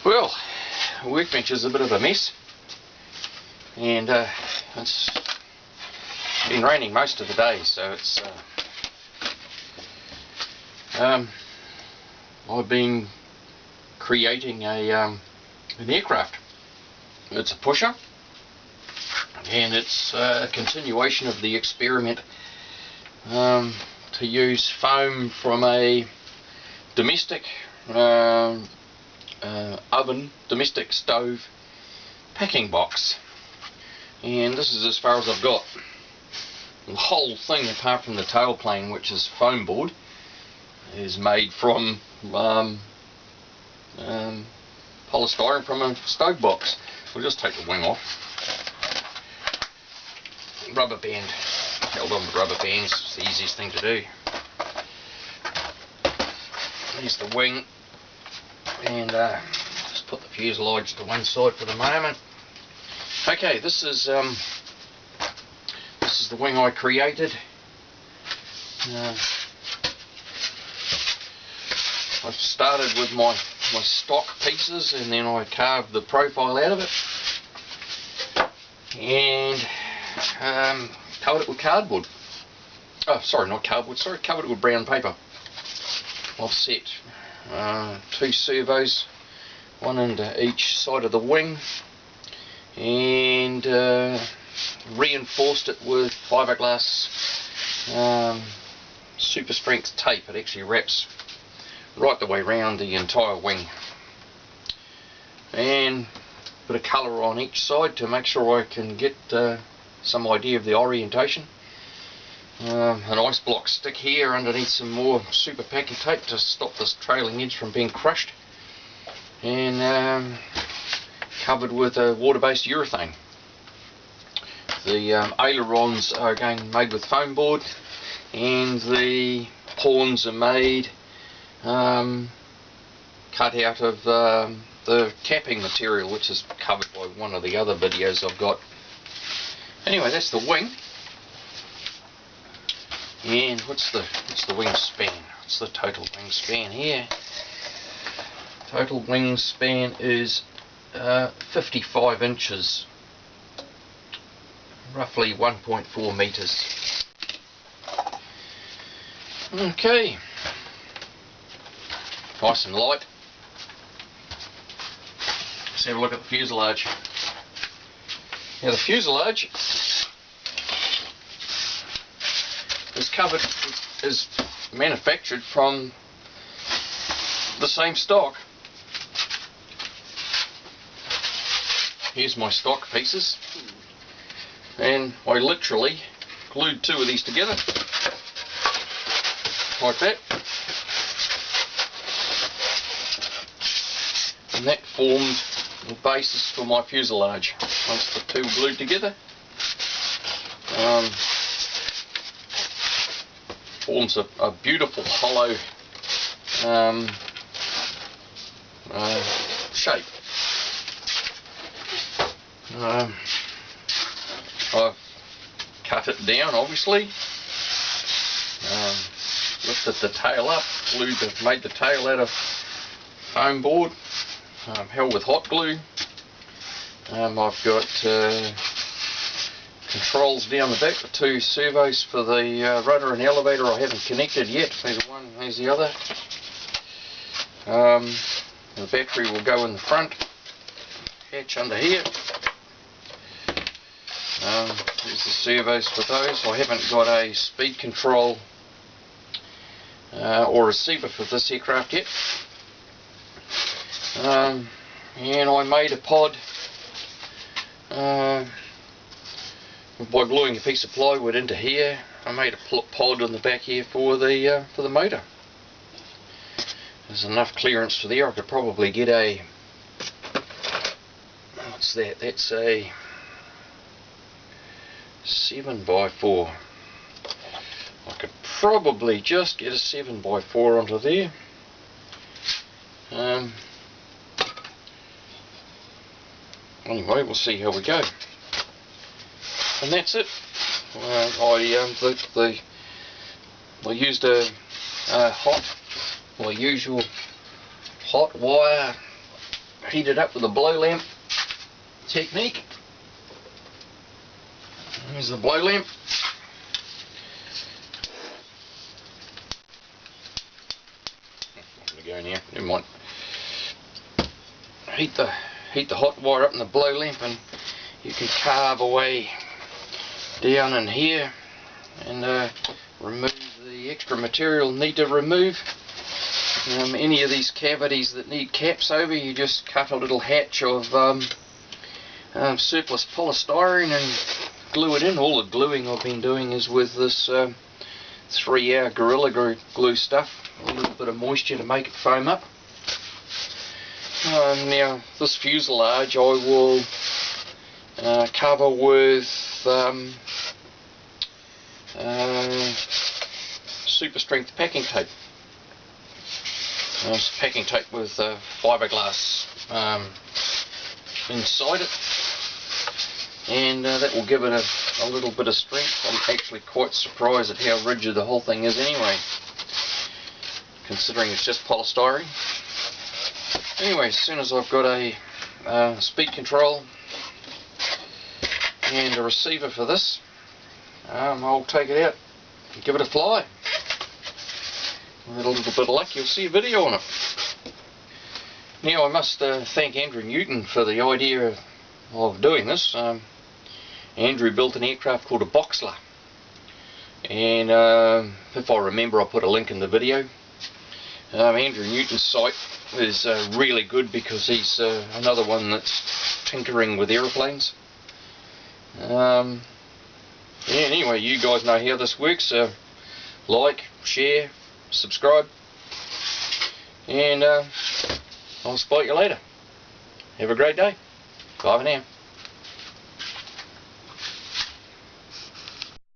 Well, the workbench is a bit of a mess, and it's been raining most of the day, so it's I've been creating an aircraft. It's a pusher, and it's a continuation of the experiment to use foam from a domestic domestic stove packing box, and this is as far as I've got. The whole thing, apart from the tailplane, which is foam board, is made from polystyrene from a stove box. We'll just take the wing off. Rubber band, held on with rubber bands, it's the easiest thing to do. Here's the wing, and just put the fuselage to one side for the moment. Okay, this is the wing I created. I started with my stock pieces, and then I carved the profile out of it and covered it with cardboard. Oh, sorry, not cardboard, sorry, covered it with brown paper. I've set 2 servos, one into each side of the wing, and reinforced it with fiberglass super strength tape. It actually wraps right the way around the entire wing, and a bit of colour on each side to make sure I can get some idea of the orientation. An ice block stick here underneath some more super packing tape to stop this trailing edge from being crushed, and covered with a water-based urethane. The ailerons are again made with foam board, and the horns are made cut out of the capping material, which is covered by one of the other videos I've got. Anyway, that's the wing. And what's the wingspan? What's the total wingspan here? Total wingspan is 55 inches, roughly 1.4 meters. Okay, nice and light. Let's have a look at the fuselage. Now the fuselage is manufactured from the same stock. Here's my stock pieces, and I literally glued 2 of these together like that, and that formed the basis for my fuselage. Once the 2 glued together, forms a beautiful hollow shape. I've cut it down, obviously, lifted the tail up, made the tail out of foam board, held with hot glue. I've got controls down the back, the 2 servos for the rudder and elevator I haven't connected yet. There's one, there's the other. The battery will go in the front hatch under here. There's the servos for those. I haven't got a speed control or receiver for this aircraft yet. And I made a pod by gluing a piece of plywood into here. I made a pod on the back here for the motor. There's enough clearance for there. I could probably get a, what's that? That's a 7x4. I could probably just get a 7x4 onto there. Anyway, we'll see how we go. And that's it. I used a usual hot wire heat it up with a blow lamp technique. Here's the blow lamp. I'm going to go now, never mind. Heat the hot wire up in the blow lamp, and you can carve away down in here and remove the extra material need to remove. Any of these cavities that need caps over, you just cut a little hatch of surplus polystyrene and glue it in. All the gluing I've been doing is with this 3-hour Gorilla Glue stuff, a little bit of moisture to make it foam up. Now this fuselage I will cover with super strength packing tape. It's packing tape with fiberglass inside it, and that will give it a little bit of strength. I'm actually quite surprised at how rigid the whole thing is anyway, considering it's just polystyrene. Anyway, as soon as I've got a speed control and a receiver for this, I'll take it out and give it a fly. With a little bit of luck, you'll see a video on it. Now, I must thank Andrew Newton for the idea of doing this. Andrew built an aircraft called a Boxler, and if I remember, I'll put a link in the video. Andrew Newton's site is really good because he's another one that's tinkering with aeroplanes. Yeah, anyway, you guys know how this works. Like, share, subscribe, and I'll spot you later. Have a great day. Bye for now.